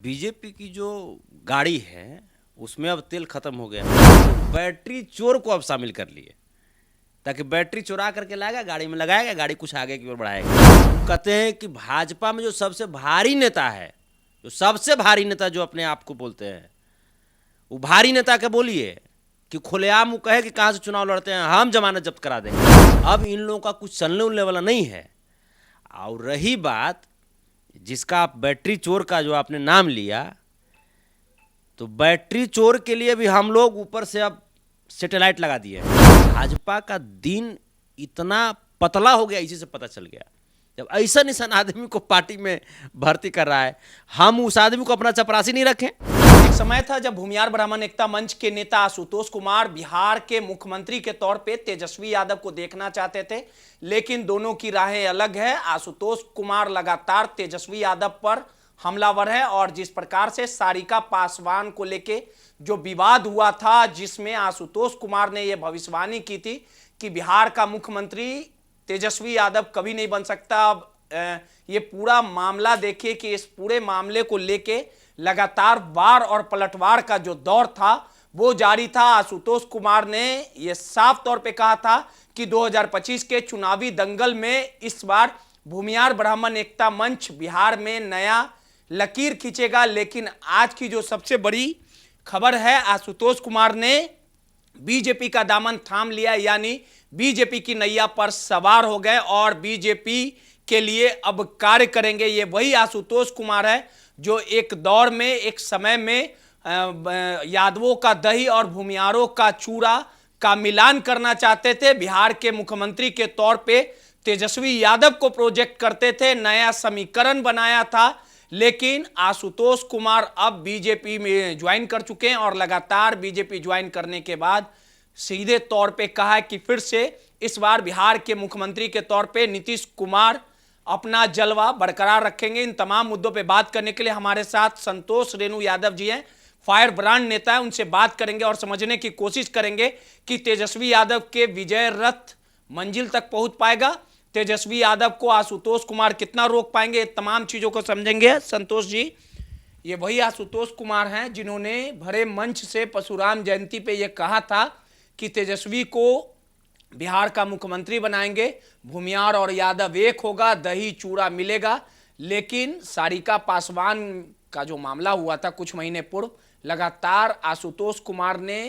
BJP की जो गाड़ी है उसमें अब तेल खत्म हो गया। बैटरी चोर को अब शामिल कर लिए ताकि बैटरी चुरा करके लाएगा, गाड़ी में लगाएगा, गाड़ी कुछ आगे की ओर बढ़ाएगा। कहते हैं कि भाजपा में जो सबसे भारी नेता है, जो सबसे भारी नेता जो अपने आप को बोलते हैं, वो भारी नेता के बोलिए कि खुलेआम वो कहे कि कहाँ से चुनाव लड़ते हैं, हम जमानत जब्त करा देंगे। अब इन लोगों का कुछ चलने उलने वाला नहीं है। और रही बात जिसका आप बैटरी चोर का जो आपने नाम लिया, तो बैटरी चोर के लिए भी हम लोग ऊपर से अब सैटेलाइट लगा दिए हैं। भाजपा का दिन इतना पतला हो गया, इसी से पता चल गया। जब ऐसा निशान आदमी को पार्टी में भर्ती कर रहा है, हम उस आदमी को अपना चपरासी नहीं रखें। एक समय था जब भूमिहार ब्राह्मण एकता मंच के नेता आशुतोष कुमार बिहार के मुख्यमंत्री के तौर पे तेजस्वी यादव को देखना चाहते थे, लेकिन दोनों की राहें अलग है। आशुतोष कुमार लगातार तेजस्वी यादव पर हमलावर है और जिस प्रकार से सारिका पासवान को लेके जो विवाद हुआ था, जिसमें आशुतोष कुमार ने यह भविष्यवाणी की थी कि बिहार का मुख्यमंत्री तेजस्वी यादव कभी नहीं बन सकता। अब ये पूरा मामला देखिए कि इस पूरे मामले को लेके लगातार वार और पलटवार का जो दौर था वो जारी था। आशुतोष कुमार ने यह साफ तौर पे कहा था कि 2025 के चुनावी दंगल में इस बार भूमिहार ब्राह्मण एकता मंच बिहार में नया लकीर खींचेगा। लेकिन आज की जो सबसे बड़ी खबर है, आशुतोष कुमार ने बीजेपी का दामन थाम लिया, यानी बीजेपी की नैया पर सवार हो गए और बीजेपी के लिए अब कार्य करेंगे। ये वही आशुतोष कुमार है जो एक दौर में, एक समय में यादवों का दही और भूमिहारों का चूड़ा का मिलान करना चाहते थे। बिहार के मुख्यमंत्री के तौर पे तेजस्वी यादव को प्रोजेक्ट करते थे, नया समीकरण बनाया था। लेकिन आशुतोष कुमार अब बीजेपी में ज्वाइन कर चुके हैं और लगातार बीजेपी ज्वाइन करने के बाद सीधे तौर पे कहा है कि फिर से इस बार बिहार के मुख्यमंत्री के तौर पे नीतीश कुमार अपना जलवा बरकरार रखेंगे। इन तमाम मुद्दों पे बात करने के लिए हमारे साथ संतोष रेणु यादव जी हैं, फायर ब्रांड नेता है। उनसे बात करेंगे और समझने की कोशिश करेंगे कि तेजस्वी यादव के विजय रथ मंजिल तक पहुंच पाएगा, तेजस्वी यादव को आशुतोष कुमार कितना रोक पाएंगे, तमाम चीजों को समझेंगे। संतोष जी, ये वही आशुतोष कुमार हैं जिन्होंने भरे मंच से परशुराम जयंती पे यह कहा था कि तेजस्वी को बिहार का मुख्यमंत्री बनाएंगे, भूमिहार और यादव एक होगा, दही चूड़ा मिलेगा। लेकिन सारिका पासवान का जो मामला हुआ था कुछ महीने पूर्व, लगातार आशुतोष कुमार ने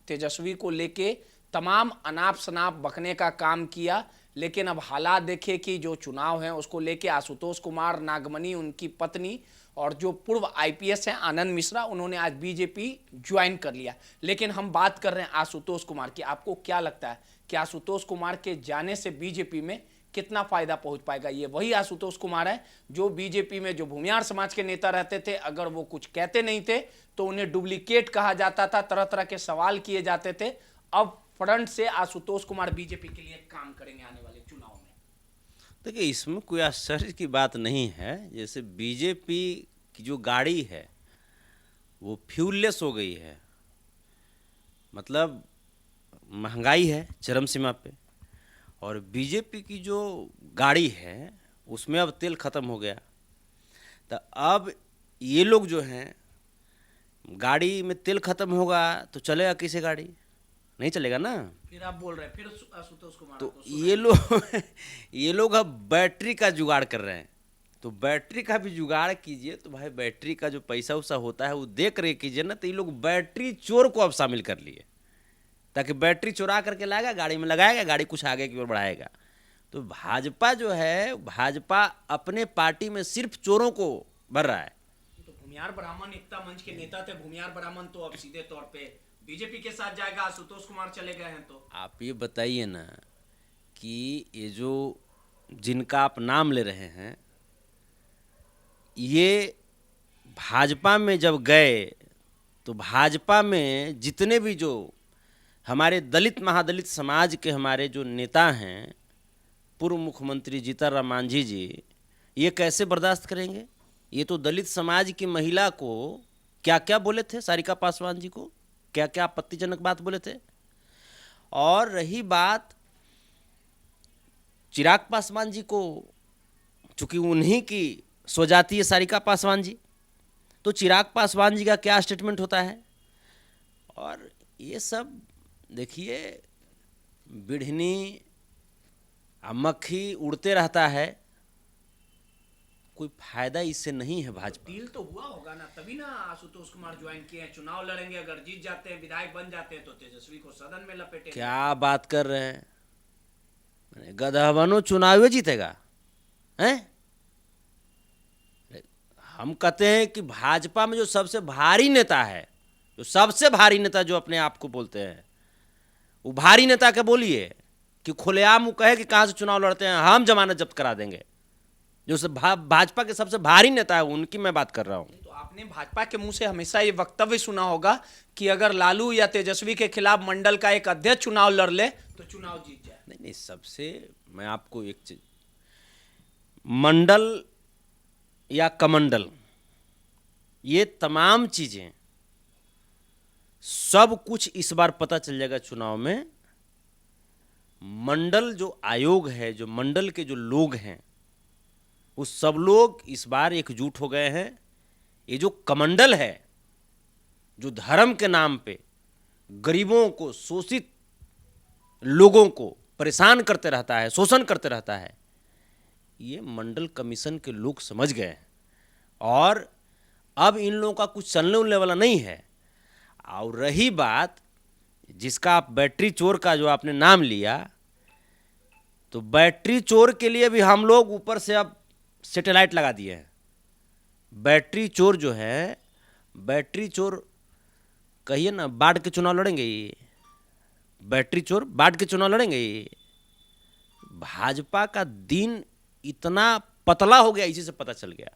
तेजस्वी को लेके तमाम अनाप शनाप बकने का काम किया। लेकिन अब हालात देखिए कि जो चुनाव है उसको लेके आशुतोष कुमार, नागमणि उनकी पत्नी और जो पूर्व आईपीएस हैं आनंद मिश्रा, उन्होंने आज बीजेपी ज्वाइन कर लिया। लेकिन हम बात कर रहे हैं आशुतोष कुमार की। आपको क्या लगता है कि आशुतोष कुमार के जाने से बीजेपी में कितना फायदा पहुंच पाएगा? ये वही आशुतोष कुमार है जो बीजेपी में जो भूमिहार समाज के नेता रहते थे, अगर वो कुछ कहते नहीं थे तो उन्हें डुप्लीकेट कहा जाता था, तरह तरह के सवाल किए जाते थे। अब फ्रंट से आशुतोष कुमार बीजेपी के लिए काम करेंगे आने वाले चुनाव में। देखिए, इसमें कोई आश्चर्य की बात नहीं है। जैसे बीजेपी की जो गाड़ी है वो फ्यूललेस हो गई है, मतलब महंगाई है चरम सीमा पे, और बीजेपी की जो गाड़ी है उसमें अब तेल खत्म हो गया। तो अब ये लोग जो हैं, गाड़ी में तेल खत्म होगा तो चलेगा किसे? गाड़ी नहीं चलेगा ना। फिर आप बोल रहे हैं फिर आशुतोष कुमार तो ये लोग अब बैटरी का जुगाड़ कर रहे हैं। तो बैटरी का भी जुगाड़ कीजिए, तो भाई बैटरी का जो पैसा उसा होता है वो दे कर कीजिए ना। तो ये लोग बैटरी चोर को अब शामिल कर लिए ताकि बैटरी चुरा करके लाएगा, गाड़ी में लगाएगा, गाड़ी कुछ आगे की ओर बढ़ाएगा। तो भाजपा जो है, भाजपा अपने पार्टी में सिर्फ चोरों को भर रहा है। तो भूमिहार ब्राह्मण एकता मंच के नेता थे भूमिहार ब्राह्मण, तो अब सीधे तौर पे बीजेपी के साथ जाएगा, आशुतोष कुमार चले गए हैं। तो आप ये बताइए ना कि ये जो जिनका आप नाम ले रहे हैं, ये भाजपा में जब गए तो भाजपा में जितने भी जो हमारे दलित महादलित समाज के हमारे जो नेता हैं, पूर्व मुख्यमंत्री जीतनराम मांझी जी, ये कैसे बर्दाश्त करेंगे? ये तो दलित समाज की महिला को क्या क्या बोले थे, सारिका पासवान जी को क्या क्या आपत्तिजनक बात बोले थे। और रही बात चिराग पासवान जी को, चूंकि उन्हीं की स्वजातीय सारिका पासवान जी, तो चिराग पासवान जी का क्या स्टेटमेंट होता है। और ये सब देखिए, बिढ़नी मक्खी उड़ते रहता है, कोई फायदा इससे नहीं है भाजपा। डील तो हुआ होगा ना, तभी ना आशुतोष कुमार ज्वाइन किए हैं। चुनाव लड़ेंगे, अगर जीत जाते हैं, विधायक बन जाते हैं, तो तेजस्वी को सदन में लपेटेंगे। क्या बात कर रहे हैं, गधा बनो चुनाव जीतेगा हैं। हम कहते हैं कि भाजपा में जो सबसे भारी नेता है, जो सबसे भारी नेता जो अपने आप को बोलते हैं, वो भारी नेता के बोलिए कि खुलेआम वो कहे कि कहाँ से चुनाव लड़ते हैं, हम जमानत जब्त करा देंगे। जो भाजपा के सबसे भारी नेता है उनकी मैं बात कर रहा हूँ। तो आपने भाजपा के मुंह से हमेशा ये वक्तव्य सुना होगा कि अगर लालू या तेजस्वी के खिलाफ मंडल का एक अध्यक्ष चुनाव लड़ ले तो चुनाव जीत जाए। नहीं, सबसे मैं आपको एक चीज, मंडल या कमंडल, ये तमाम चीजें सब कुछ इस बार पता चल जाएगा चुनाव में। मंडल जो आयोग है, जो मंडल के जो लोग हैं, वो सब लोग इस बार एकजुट हो गए हैं। ये जो कमंडल है, जो धर्म के नाम पे गरीबों को, शोषित लोगों को परेशान करते रहता है, शोषण करते रहता है, ये मंडल कमीशन के लोग समझ गए हैं। और अब इन लोगों का कुछ चलने उलने वाला नहीं है। और रही बात जिसका आप बैटरी चोर का जो आपने नाम लिया, तो बैटरी चोर के लिए भी हम लोग ऊपर से अब सैटेलाइट लगा दिए हैं। बैटरी चोर जो है, बैटरी चोर कहिए ना, बाढ़ के चुनाव लड़ेंगे ये, बैटरी चोर बाढ़ के चुनाव लड़ेंगे ये। भाजपा का दिन इतना पतला हो गया, इसी से पता चल गया।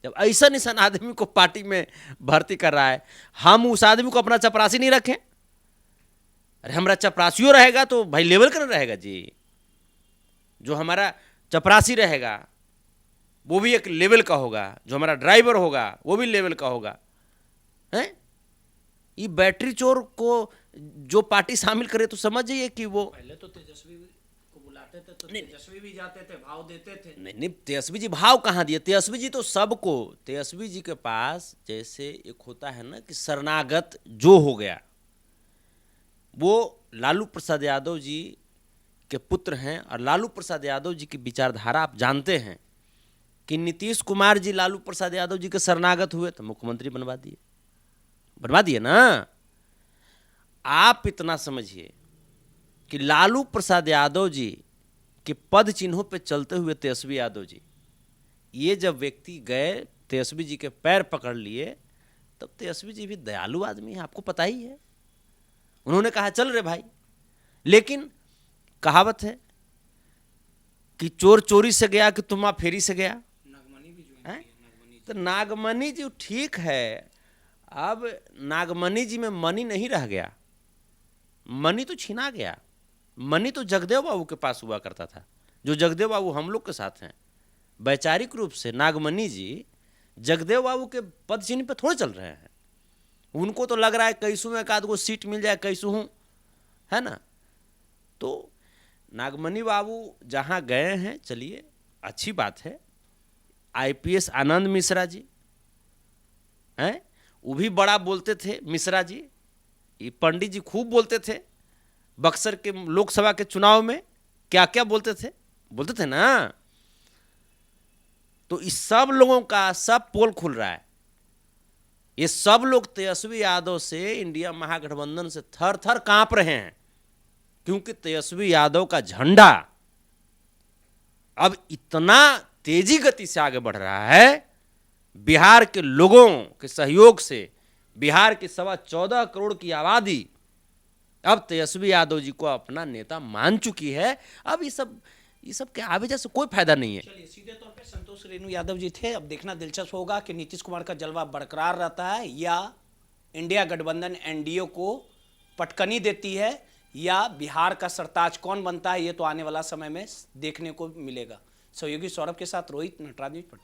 जब ऐसा निशान आदमी को पार्टी में भर्ती कर रहा है, हम उस आदमी को अपना चपरासी नहीं रखें। अरे हमारा चपरासियों रहेगा तो भाई लेवल का रहेगा जी। जो हमारा चपरासी रहेगा वो भी एक लेवल का होगा, जो हमारा ड्राइवर होगा वो भी लेवल का होगा। हैं, ये बैटरी चोर को जो पार्टी शामिल करे तो समझ जाइए कि वो पहले तो तेजस्वी को बुलाते थे तो तेजस्वी भी जाते थे, भाव देते थे। नहीं, तेजस्वी जी भाव कहाँ दिए? तेजस्वी जी तो सबको, तेजस्वी जी के पास जैसे एक होता है ना कि शरणागत जो हो गया, वो लालू प्रसाद यादव जी के पुत्र हैं। और लालू प्रसाद यादव जी की विचारधारा आप जानते हैं कि नीतीश कुमार जी लालू प्रसाद यादव जी के शरणागत हुए तो मुख्यमंत्री बनवा दिए ना। आप इतना समझिए कि लालू प्रसाद यादव जी के पद चिन्हों पे चलते हुए तेजस्वी यादव जी, ये जब व्यक्ति गए तेजस्वी जी के पैर पकड़ लिए, तब तेजस्वी जी भी दयालु आदमी है, आपको पता ही है। उन्होंने कहा चल रे भाई। लेकिन कहावत है कि चोर चोरी से गया कि तुम फेरी से गया। नागमणि भी ज्वाइन किए, तो नागमणि जी ठीक है, अब नागमणि जी में मनी नहीं रह गया, मनी तो छीना गया। मनी तो जगदेव बाबू के पास हुआ करता था, जो जगदेव बाबू हम लोग के साथ हैं। वैचारिक रूप से नागमणि जी जगदेव बाबू के पद चिन्ह पे थोड़े चल रहे हैं। उनको तो लग रहा है कैसू में एक आध गो सीट मिल जाए, कैसू हूँ, है ना। तो नागमणि बाबू जहाँ गए हैं, चलिए अच्छी बात है। आईपीएस आनंद मिश्रा जी हैं, वो भी बड़ा बोलते थे। मिश्रा जी, ये पंडित जी खूब बोलते थे बक्सर के लोकसभा के चुनाव में, क्या क्या बोलते थे ना। तो इस सब लोगों का सब पोल खुल रहा है। ये सब लोग तेजस्वी यादव से, इंडिया महागठबंधन से थर थर कांप रहे हैं, क्योंकि तेजस्वी यादव का झंडा अब इतना तेजी गति से आगे बढ़ रहा है। बिहार के लोगों के सहयोग से, बिहार की 14.25 करोड़ की आबादी अब तेजस्वी यादव जी को अपना नेता मान चुकी है। अब ये सब के आवेजा से कोई फायदा नहीं है। चलिए, सीधे तौर पे संतोष रेणु यादव जी थे। अब देखना दिलचस्प होगा कि नीतीश कुमार का जलवा बरकरार रहता है या इंडिया गठबंधन एनडीए को पटकनी देती है, या बिहार का सरताज कौन बनता है, ये तो आने वाला समय में देखने को मिलेगा। सहयोगी सौरभ के साथ रोहित, नटराज न्यूज़, पटना।